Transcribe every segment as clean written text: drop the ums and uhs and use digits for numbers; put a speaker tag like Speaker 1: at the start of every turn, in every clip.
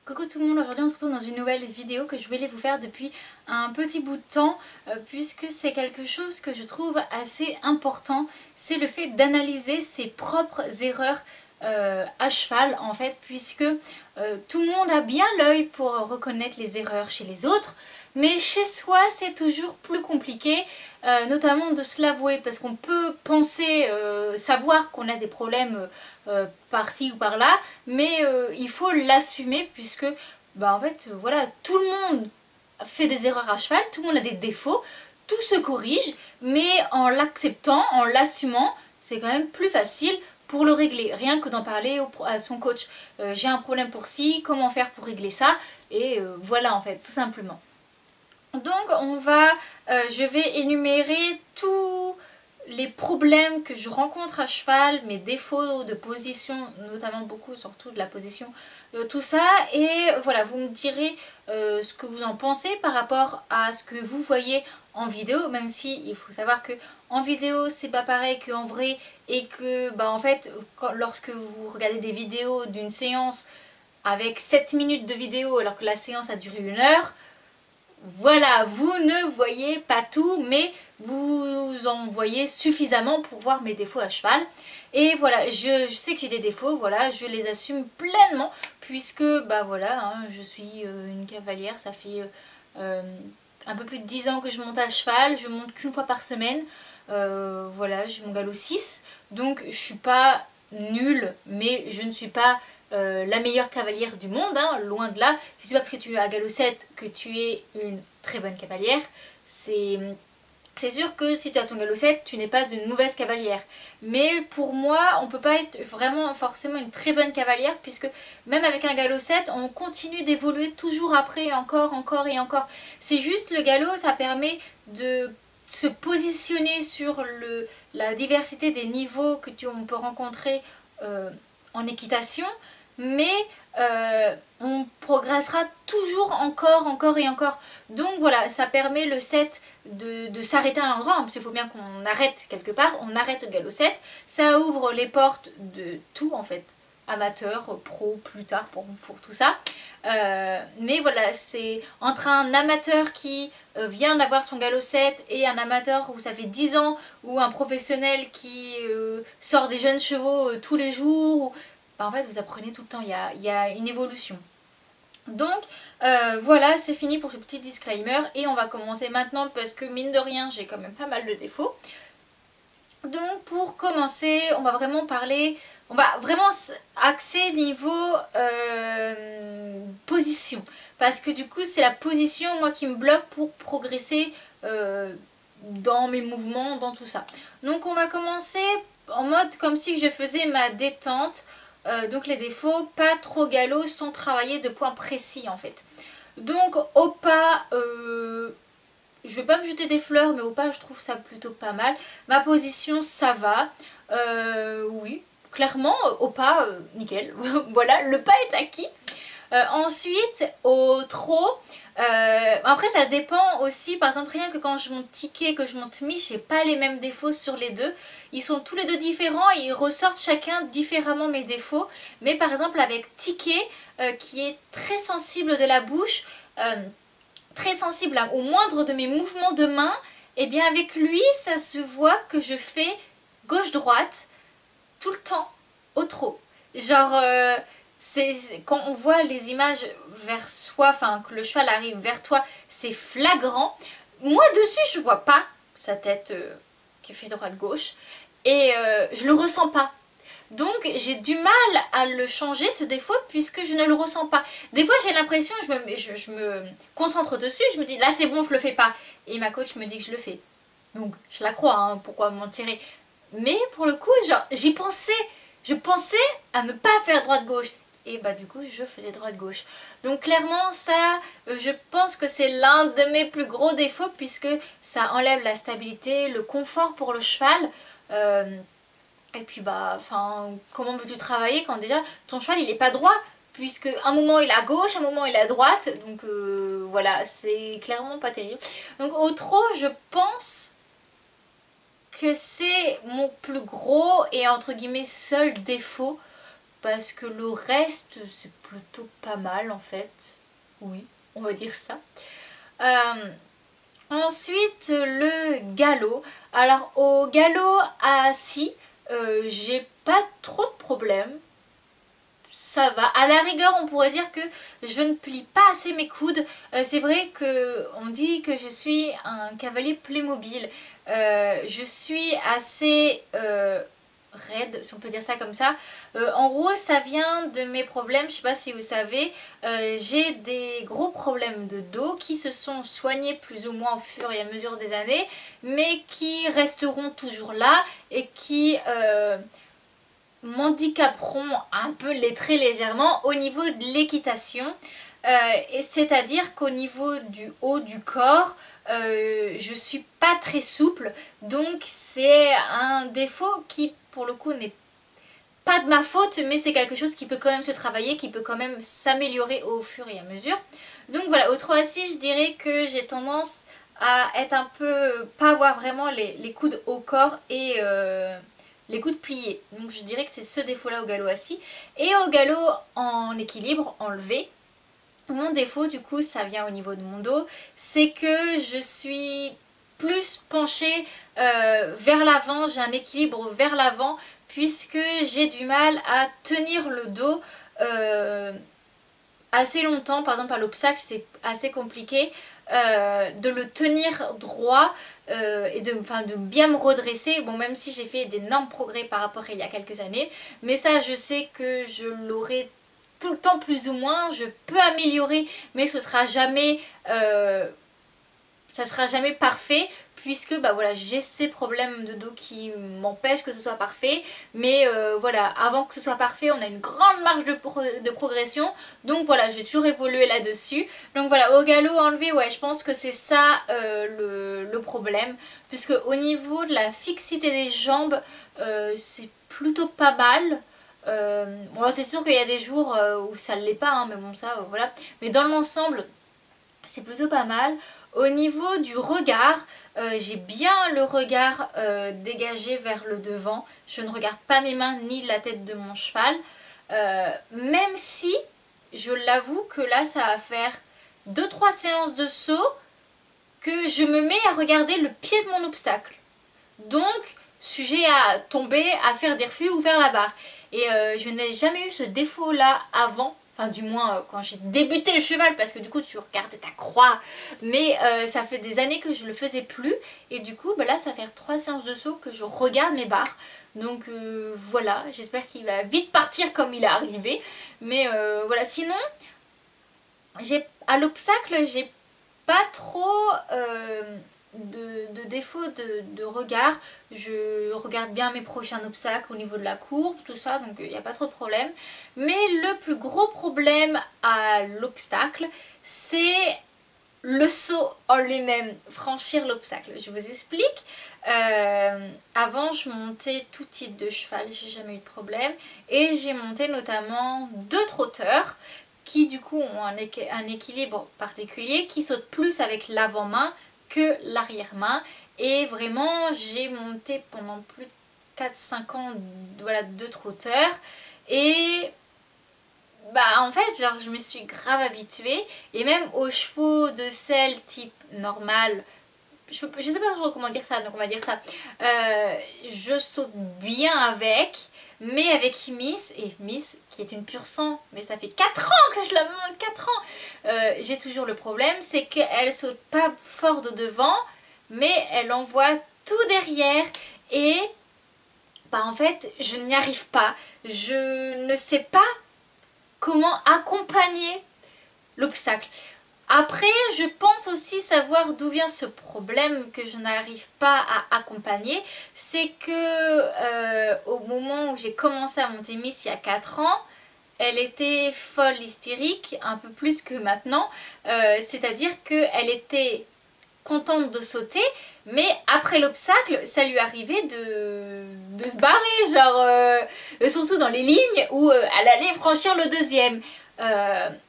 Speaker 1: Coucou tout le monde, aujourd'hui on se retrouve dans une nouvelle vidéo que je voulais vous faire depuis un petit bout de temps puisque c'est quelque chose que je trouve assez important, c'est le fait d'analyser ses propres erreurs à cheval en fait, puisque tout le monde a bien l'œil pour reconnaître les erreurs chez les autres, mais chez soi c'est toujours plus compliqué, notamment de se l'avouer, parce qu'on peut penser savoir qu'on a des problèmes par-ci ou par-là, mais il faut l'assumer puisque bah, en fait voilà, tout le monde fait des erreurs à cheval, tout le monde a des défauts, tout se corrige, mais en l'acceptant, en l'assumant, c'est quand même plus facile pour le régler, rien que d'en parler à son coach. J'ai un problème pour ci, comment faire pour régler ça, et voilà en fait, tout simplement. Donc je vais énumérer tous les problèmes que je rencontre à cheval, mes défauts de position, notamment beaucoup, surtout de la position, tout ça, et voilà, vous me direz ce que vous en pensez par rapport à ce que vous voyez en vidéo, même si il faut savoir que en vidéo c'est pas pareil qu'en vrai, et que bah en fait lorsque vous regardez des vidéos d'une séance avec 7 minutes de vidéo alors que la séance a duré 1 heure, voilà, vous ne voyez pas tout, mais vous en voyez suffisamment pour voir mes défauts à cheval. Et voilà, je sais que j'ai des défauts, voilà, je les assume pleinement, puisque, bah voilà, hein, je suis une cavalière, ça fait un peu plus de 10 ans que je monte à cheval, je monte qu'une fois par semaine, voilà, j'ai mon galop 6, donc je suis pas nulle, mais je ne suis pas la meilleure cavalière du monde, hein, loin de là. C'est pas parce que tu es à galop 7 que tu es une très bonne cavalière. C'est sûr que si tu as ton galop 7, tu n'es pas une mauvaise cavalière. Mais pour moi, on peut pas être vraiment forcément une très bonne cavalière, puisque même avec un galop 7, on continue d'évoluer toujours après, encore, encore et encore. C'est juste le galop, ça permet de se positionner sur la diversité des niveaux on peut rencontrer en équitation, mais on progressera toujours encore, encore et encore. Donc voilà, ça permet le 7 de s'arrêter à un endroit, hein, parce qu'il faut bien qu'on arrête quelque part, on arrête le galop 7, ça ouvre les portes de tout en fait, amateur, pro, plus tard pour tout ça. Mais voilà, c'est entre un amateur qui vient d'avoir son galop 7 et un amateur où ça fait 10 ans, ou un professionnel qui sort des jeunes chevaux tous les jours, bah, en fait vous apprenez tout le temps, il y a une évolution. Donc voilà, c'est fini pour ce petit disclaimer et on va commencer maintenant parce que mine de rien j'ai quand même pas mal de défauts. Donc pour commencer, on va vraiment parler, on va vraiment axer niveau position, parce que du coup c'est la position moi qui me bloque pour progresser dans mes mouvements, dans tout ça. Donc on va commencer en mode comme si je faisais ma détente. Donc les défauts, pas trop galop sans travailler de points précis en fait. Donc au pas, je vais pas me jeter des fleurs, mais au pas je trouve ça plutôt pas mal. Ma position ça va, oui, clairement au pas, nickel. Voilà, le pas est acquis. Ensuite au trot, après ça dépend aussi, par exemple rien que quand je monte ticket, que je monte miche, j'ai pas les mêmes défauts sur les deux. Ils sont tous les deux différents et ils ressortent chacun différemment mes défauts. Mais par exemple avec ticket, qui est très sensible de la bouche, très sensible au moindre de mes mouvements de main, et bien avec lui ça se voit que je fais gauche-droite tout le temps au trot. Genre quand on voit les images vers soi, enfin que le cheval arrive vers toi, c'est flagrant. Moi dessus je vois pas sa tête qui fait droite-gauche et je le ressens pas. Donc j'ai du mal à le changer ce défaut puisque je ne le ressens pas. Des fois j'ai l'impression, je me concentre dessus, je me dis là c'est bon je le fais pas. Et ma coach me dit que je le fais. Donc je la crois, hein, pourquoi m'en tirer. Mais pour le coup genre j'y pensais, je pensais à ne pas faire droite-gauche. Et bah du coup je faisais droite-gauche. Donc clairement ça, je pense que c'est l'un de mes plus gros défauts puisque ça enlève la stabilité, le confort pour le cheval. Et puis bah, enfin, comment veux-tu travailler quand déjà ton cheval il est pas droit, puisque un moment il est à gauche, un moment il est à droite, donc voilà, c'est clairement pas terrible. Donc au trot, je pense que c'est mon plus gros et entre guillemets seul défaut, parce que le reste c'est plutôt pas mal en fait. Oui, on va dire ça. Ensuite le galop. Alors au galop assis, j'ai pas trop de problèmes. Ça va. À la rigueur, on pourrait dire que je ne plie pas assez mes coudes. C'est vrai qu'on dit que je suis un cavalier Playmobil. Je suis assez raide, si on peut dire ça comme ça. En gros, ça vient de mes problèmes. Je sais pas si vous savez, j'ai des gros problèmes de dos qui se sont soignés plus ou moins au fur et à mesure des années, mais qui resteront toujours là et qui m'handicaperont un peu très légèrement au niveau de l'équitation. Et c'est-à-dire qu'au niveau du haut du corps, je suis pas très souple, donc c'est un défaut qui pour le coup n'est pas de ma faute, mais c'est quelque chose qui peut quand même se travailler, qui peut quand même s'améliorer au fur et à mesure. Donc voilà, au 3-6, je dirais que j'ai tendance à être un peu, pas avoir vraiment les coudes au corps et les coudes pliés. Donc je dirais que c'est ce défaut-là au galop assis. Et au galop en équilibre, enlevé, mon défaut du coup ça vient au niveau de mon dos, c'est que je suis plus penchée vers l'avant, j'ai un équilibre vers l'avant puisque j'ai du mal à tenir le dos assez longtemps. Par exemple à l'obstacle c'est assez compliqué de le tenir droit et de bien me redresser. Bon, même si j'ai fait d'énormes progrès par rapport à il y a quelques années, mais ça je sais que je l'aurai tout le temps plus ou moins. Je peux améliorer, mais ce sera jamais ça sera jamais parfait puisque bah voilà, j'ai ces problèmes de dos qui m'empêchent que ce soit parfait, mais voilà, avant que ce soit parfait on a une grande marge de progression, donc voilà, je vais toujours évoluer là dessus. Donc voilà, au galop enlevé, ouais, je pense que c'est ça le problème, puisque au niveau de la fixité des jambes c'est plutôt pas mal. Bon, c'est sûr qu'il y a des jours où ça ne l'est pas, hein, mais bon ça voilà, mais dans l'ensemble c'est plutôt pas mal. Au niveau du regard, j'ai bien le regard dégagé vers le devant. Je ne regarde pas mes mains ni la tête de mon cheval. Même si, je l'avoue que là ça va faire 2-3 séances de saut que je me mets à regarder le pied de mon obstacle. Donc, sujet à tomber, à faire des refus ou faire la barre. Et je n'ai jamais eu ce défaut là avant. Enfin du moins quand j'ai débuté le cheval, parce que du coup tu regardais ta croix, mais ça fait des années que je le faisais plus, et du coup bah là ça fait 3 séances de saut que je regarde mes barres. Donc voilà, j'espère qu'il va vite partir comme il est arrivé, mais voilà, sinon à l'obstacle j'ai pas trop de défaut de regard. Je regarde bien mes prochains obstacles au niveau de la courbe, tout ça, donc il n'y a pas trop de problème. Mais le plus gros problème à l'obstacle, c'est le saut en lui-même, franchir l'obstacle. Je vous explique. Avant je montais tout type de cheval, j'ai jamais eu de problème, et j'ai monté notamment 2 trotteurs qui du coup ont un équilibre particulier, qui sautent plus avec l'avant-main que l'arrière-main, et vraiment j'ai monté pendant plus de 4-5 ans voilà, 2 trotteurs, et bah en fait genre je me suis grave habituée, et même aux chevaux de selle type normal, je sais pas trop comment dire ça, donc on va dire ça, je saute bien avec. Mais avec Miss, et Miss qui est une pure sang, mais ça fait 4 ans que je la monte, 4 ans, j'ai toujours le problème, c'est qu'elle saute pas fort de devant, mais elle envoie tout derrière, et bah en fait je n'y arrive pas, je ne sais pas comment accompagner l'obstacle. Après, je pense aussi savoir d'où vient ce problème que je n'arrive pas à accompagner. C'est que au moment où j'ai commencé à monter Miss il y a 4 ans, elle était folle hystérique, un peu plus que maintenant. C'est-à-dire qu'elle était contente de sauter, mais après l'obstacle, ça lui arrivait de se barrer, genre surtout dans les lignes où elle allait franchir le deuxième.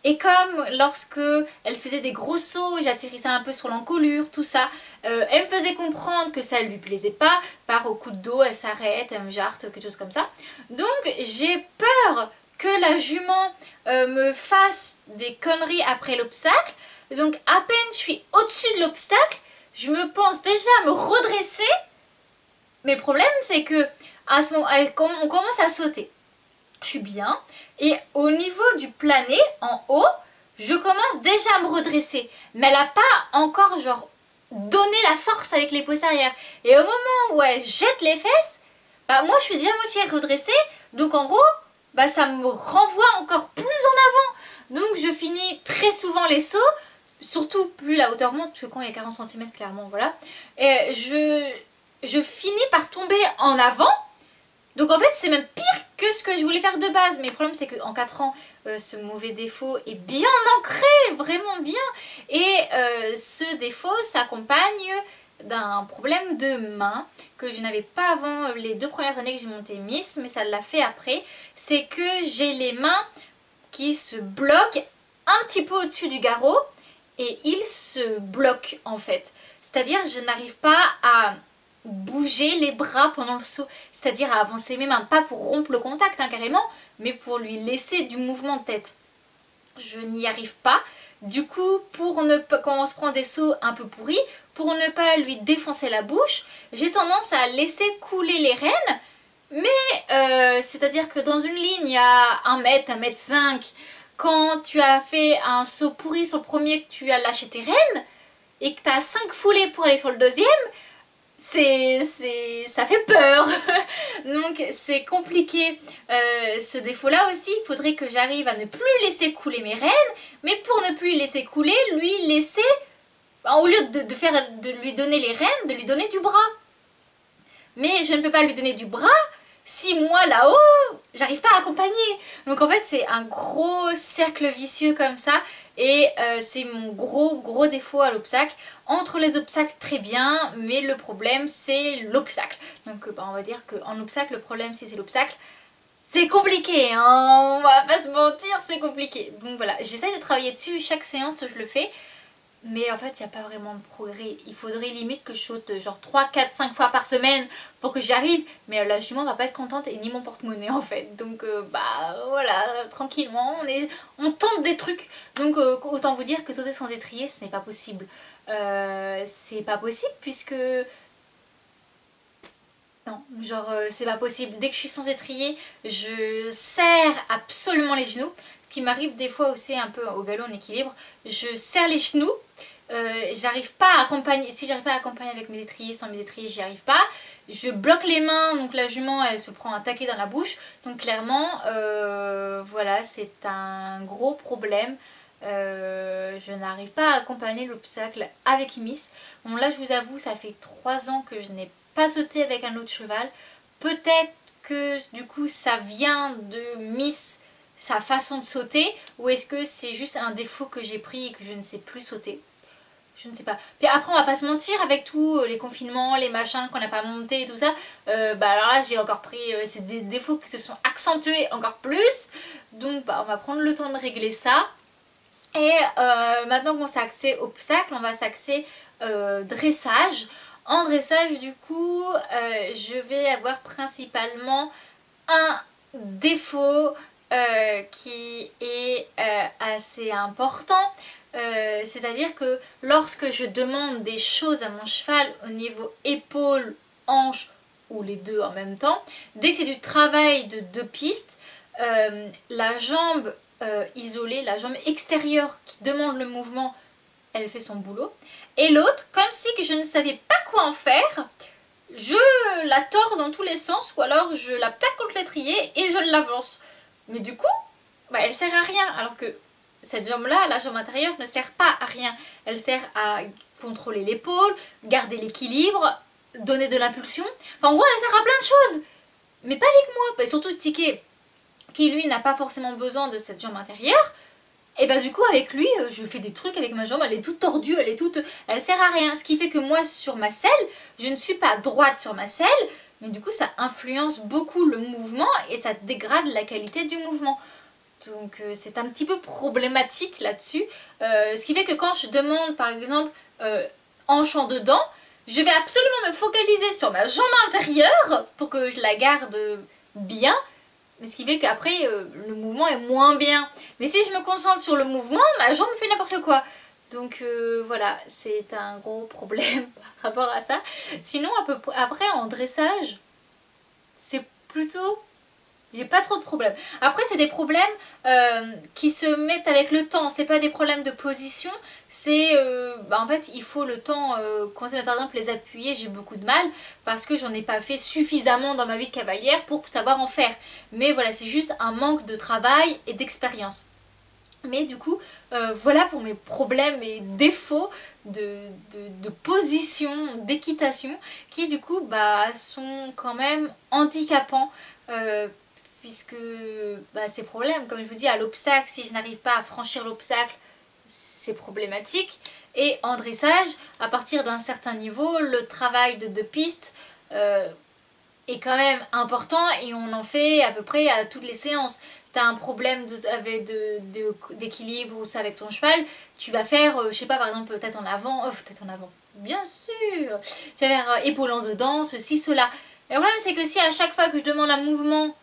Speaker 1: Et comme lorsque elle faisait des gros sauts, j'atterrissais un peu sur l'encolure, tout ça, elle me faisait comprendre que ça lui plaisait pas, par au coup de dos, elle s'arrête, elle me jarte, quelque chose comme ça. Donc j'ai peur que la jument me fasse des conneries après l'obstacle. Donc à peine je suis au-dessus de l'obstacle, je me pense déjà à me redresser. Mais le problème c'est que à ce moment, on commence à sauter. Je suis bien. Et au niveau du plané, en haut, je commence déjà à me redresser. Mais elle n'a pas encore genre donné la force avec les pouces arrière. Et au moment où elle jette les fesses, bah moi je suis déjà à moitié redressée. Donc en gros, bah ça me renvoie encore plus en avant. Donc je finis très souvent les sauts. Surtout plus la hauteur monte, parce que quand il y a 40 cm clairement, voilà. Et je finis par tomber en avant. Donc en fait c'est même pire que ce que je voulais faire de base. Mais le problème c'est qu'en 4 ans, ce mauvais défaut est bien ancré, vraiment bien. Et ce défaut s'accompagne d'un problème de main que je n'avais pas avant les 2 premières années que j'ai monté Miss, mais ça l'a fait après. C'est que j'ai les mains qui se bloquent un petit peu au-dessus du garrot et ils se bloquent en fait. C'est-à-dire je n'arrive pas à bouger les bras pendant le saut, c'est-à-dire à avancer mes mains, pas pour rompre le contact hein, carrément, mais pour lui laisser du mouvement de tête. Je n'y arrive pas. Du coup, pour ne pas, quand on se prend des sauts un peu pourris, pour ne pas lui défoncer la bouche, j'ai tendance à laisser couler les rênes. Mais c'est-à-dire que dans une ligne à 1 mètre, 1 mètre 5, quand tu as fait un saut pourri sur le premier, que tu as lâché tes rênes, et que tu as 5 foulées pour aller sur le deuxième, ça fait peur. Donc c'est compliqué ce défaut là aussi. Il faudrait que j'arrive à ne plus laisser couler mes rênes, mais pour ne plus les laisser couler, lui laisser, au lieu de lui donner les rênes, de lui donner du bras. Mais je ne peux pas lui donner du bras si moi là-haut j'arrive pas à accompagner. Donc en fait c'est un gros cercle vicieux comme ça. Et c'est mon gros défaut à l'obstacle. Entre les obstacles très bien, mais le problème c'est l'obstacle. Donc on va dire qu'en obstacle, le problème si c'est l'obstacle, c'est compliqué, hein, on va pas se mentir, c'est compliqué. Donc voilà, j'essaye de travailler dessus, chaque séance je le fais. Mais en fait il n'y a pas vraiment de progrès. Il faudrait limite que je saute genre 3, 4, 5 fois par semaine pour que j'y arrive. Mais la jument va pas être contente et ni mon porte-monnaie en fait. Donc bah voilà, tranquillement on tente des trucs. Donc autant vous dire que sauter sans étrier ce n'est pas possible. C'est pas possible puisque... Non, genre c'est pas possible. Dès que je suis sans étrier, je serre absolument les genoux. Ce qui m'arrive des fois aussi un peu au galop en équilibre. Je serre les genoux. J'arrive pas à accompagner. Si j'arrive pas à accompagner avec mes étriers, sans mes étriers, j'y arrive pas. Je bloque les mains, donc la jument elle se prend un taquet dans la bouche. Donc clairement, voilà, c'est un gros problème. Je n'arrive pas à accompagner l'obstacle avec Miss. Bon là je vous avoue, ça fait 3 ans que je n'ai pas sauté avec un autre cheval. Peut-être que du coup ça vient de Miss, sa façon de sauter, ou est-ce que c'est juste un défaut que j'ai pris et que je ne sais plus sauter? Je ne sais pas. Puis après on va pas se mentir, avec tous les confinements, les machins qu'on n'a pas monté et tout ça, bah alors là j'ai encore pris, c'est des défauts qui se sont accentués encore plus. Donc bah, on va prendre le temps de régler ça. Et maintenant qu'on s'est axé obstacle, on va s'axer dressage. En dressage du coup, je vais avoir principalement un défaut qui est assez important. C'est-à-dire que lorsque je demande des choses à mon cheval au niveau épaule, hanche ou les deux en même temps, dès que c'est du travail de 2 pistes, la jambe isolée, la jambe extérieure qui demande le mouvement, elle fait son boulot. Et l'autre, comme si je ne savais pas quoi en faire, je la tords dans tous les sens ou alors je la plaque contre l'étrier et je l'avance. Mais du coup, bah, elle sert à rien. Alors que cette jambe-là, la jambe intérieure, ne sert pas à rien. Elle sert à contrôler l'épaule, garder l'équilibre, donner de l'impulsion. Enfin, en gros, elle sert à plein de choses. Mais pas avec moi. Bah, surtout Ticket, qui lui n'a pas forcément besoin de cette jambe intérieure. Et bah du coup avec lui, je fais des trucs avec ma jambe, elle est toute tordue, elle sert à rien. Ce qui fait que moi sur ma selle, je ne suis pas droite sur ma selle, mais du coup ça influence beaucoup le mouvement et ça dégrade la qualité du mouvement. Donc c'est un petit peu problématique là-dessus. Ce qui fait que quand je demande par exemple hanche en dedans, je vais absolument me focaliser sur ma jambe intérieure pour que je la garde bien. Mais ce qui fait qu'après le mouvement est moins bien. Mais si je me concentre sur le mouvement, ma jambe fait n'importe quoi. Donc voilà, c'est un gros problème par rapport à ça. Sinon après en dressage, c'est plutôt... j'ai pas trop de problèmes. Après c'est des problèmes qui se mettent avec le temps. C'est pas des problèmes de position. C'est en fait il faut le temps. Quand par exemple les appuyer, j'ai beaucoup de mal parce que j'en ai pas fait suffisamment dans ma vie de cavalière pour savoir en faire. Mais voilà, c'est juste un manque de travail et d'expérience. Mais du coup, voilà pour mes problèmes et défauts de position, d'équitation, qui du coup sont quand même handicapants. Puisque ces problèmes, comme je vous dis, à l'obstacle, si je n'arrive pas à franchir l'obstacle, c'est problématique. Et en dressage, à partir d'un certain niveau, le travail de piste est quand même important et on en fait à peu près à toutes les séances. Tu as un problème d'équilibre ou ça avec ton cheval, tu vas faire, je sais pas, par exemple, tête en avant, bien sûr, tu vas faire épaule en dedans, ceci, cela. Le problème c'est que si à chaque fois que je demande un mouvement,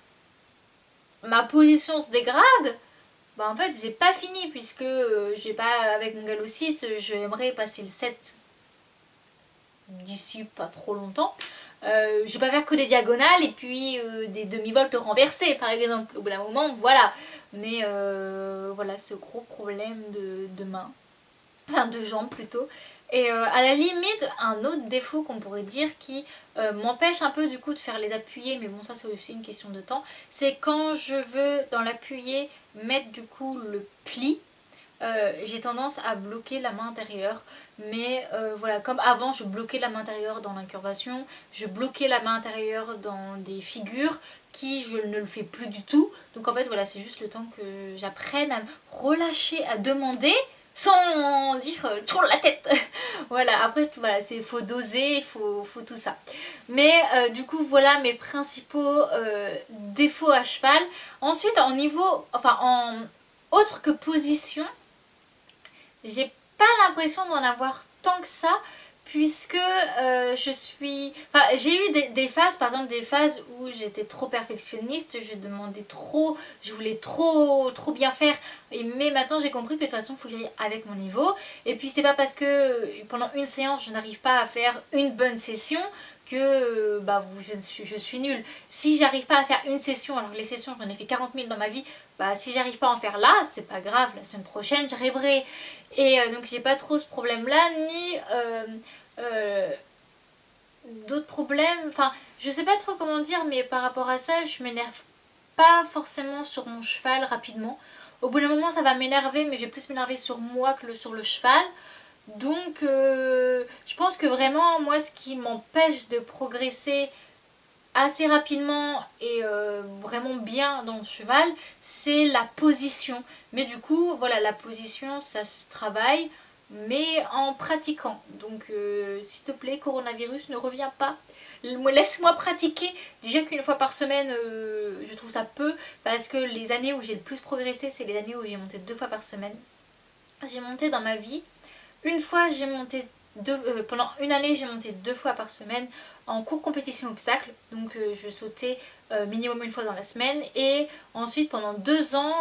Speaker 1: ma position se dégrade, en fait j'ai pas fini puisque je vais pas, avec mon galop 6, j'aimerais passer le 7 d'ici pas trop longtemps. Je vais pas faire que des diagonales et puis des demi-voltes renversées par exemple, au bout d'un moment, voilà. Mais voilà ce gros problème de main, enfin de jambes plutôt. Et à la limite, un autre défaut qu'on pourrait dire qui m'empêche un peu du coup de faire les appuyés, mais bon ça c'est aussi une question de temps, c'est quand je veux dans l'appuyer mettre du coup le pli, j'ai tendance à bloquer la main intérieure. Mais voilà, comme avant je bloquais la main intérieure dans l'incurvation, je bloquais la main intérieure dans des figures qui je ne le fais plus du tout. Donc en fait voilà, c'est juste le temps que j'apprenne à me relâcher, à demander sans dire tourne la tête. Voilà, après voilà, faut doser, il faut tout ça. Mais du coup voilà mes principaux défauts à cheval. Ensuite en niveau, enfin en autre que position, j'ai pas l'impression d'en avoir tant que ça, puisque je suis... Enfin, j'ai eu des phases, par exemple des phases où j'étais trop perfectionniste, je demandais trop, je voulais trop bien faire, mais maintenant j'ai compris que de toute façon il faut que j'aille avec mon niveau. Et puis c'est pas parce que pendant une séance je n'arrive pas à faire une bonne session que je suis nulle. Si j'arrive pas à faire une session, alors les sessions j'en ai fait 40 000 dans ma vie, si j'arrive pas à en faire là, c'est pas grave, la semaine prochaine j'arriverai. Et donc j'ai pas trop ce problème là, ni d'autres problèmes, enfin je sais pas trop comment dire, mais par rapport à ça je m'énerve pas forcément sur mon cheval rapidement. Au bout d'un moment ça va m'énerver, mais je vais plus m'énerver sur moi que sur le cheval. Donc je pense que vraiment moi ce qui m'empêche de progresser assez rapidement et vraiment bien dans le cheval, c'est la position. Mais du coup voilà, la position ça se travaille, mais en pratiquant. Donc s'il te plaît coronavirus, ne reviens pas, laisse-moi pratiquer. Déjà qu'une fois par semaine je trouve ça peu, parce que les années où j'ai le plus progressé c'est les années où j'ai monté 2 fois par semaine. J'ai monté dans ma vie, une fois j'ai monté pendant une année j'ai monté 2 fois par semaine en cours compétition obstacle, donc je sautais minimum une fois dans la semaine. Et ensuite pendant 2 ans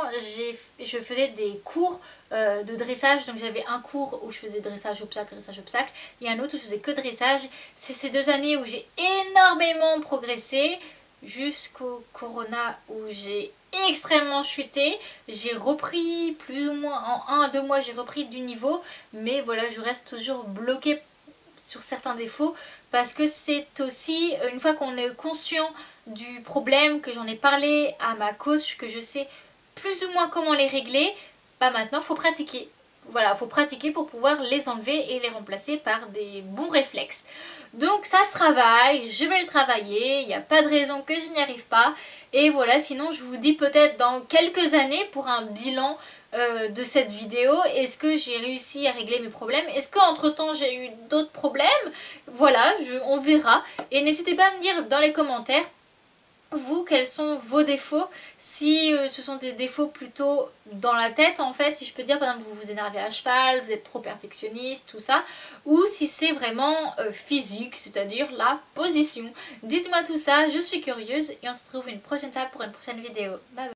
Speaker 1: je faisais des cours de dressage, donc j'avais un cours où je faisais dressage obstacle et un autre où je faisais que dressage. C'est ces 2 années où j'ai énormément progressé jusqu'au corona où j'ai extrêmement chuté. J'ai repris plus ou moins en 1 à 2 mois, j'ai repris du niveau, mais voilà, je reste toujours bloquée sur certains défauts, parce que c'est aussi une fois qu'on est conscient du problème, que j'en ai parlé à ma coach, que je sais plus ou moins comment les régler, maintenant il faut pratiquer. Voilà, il faut pratiquer pour pouvoir les enlever et les remplacer par des bons réflexes. Donc ça se travaille, je vais le travailler, il n'y a pas de raison que je n'y arrive pas. Et voilà, sinon je vous dis peut-être dans quelques années pour un bilan de cette vidéo, est-ce que j'ai réussi à régler mes problèmes, est-ce qu'entre temps j'ai eu d'autres problèmes, voilà, on verra. Et n'hésitez pas à me dire dans les commentaires vous, quels sont vos défauts, si ce sont des défauts plutôt dans la tête en fait, si je peux dire, par exemple vous vous énervez à cheval, vous êtes trop perfectionniste, tout ça, ou si c'est vraiment physique, c'est-à-dire la position. Dites-moi tout ça, je suis curieuse et on se retrouve une prochaine fois pour une prochaine vidéo. Bye bye.